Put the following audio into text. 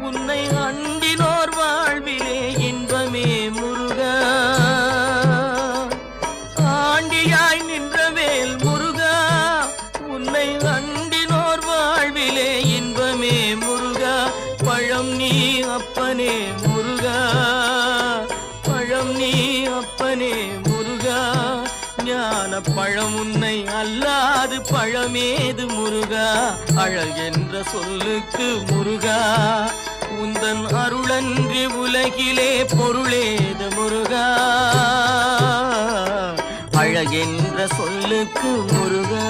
உன்னை அண்டினோர் வாழ்விலே இன்பமே முருகா. ஆண்டியாய் நின்றவேல் முருகா, உன்னை அண்டினோர் வாழ்விலே இன்பமே முருகா. பழம் நீ அப்பனே முருகா, பழம் நீ அப்பனே முருகா. ஞான பழம் உன்னை அல்லாது பழமேது முருகா. அழகென்ற சொல்லுக்கு முருகா, உந்தன் அருளன்றி உலகிலே பொருளேது முருகா. அழகென்ற சொல்லுக்கு முருகா.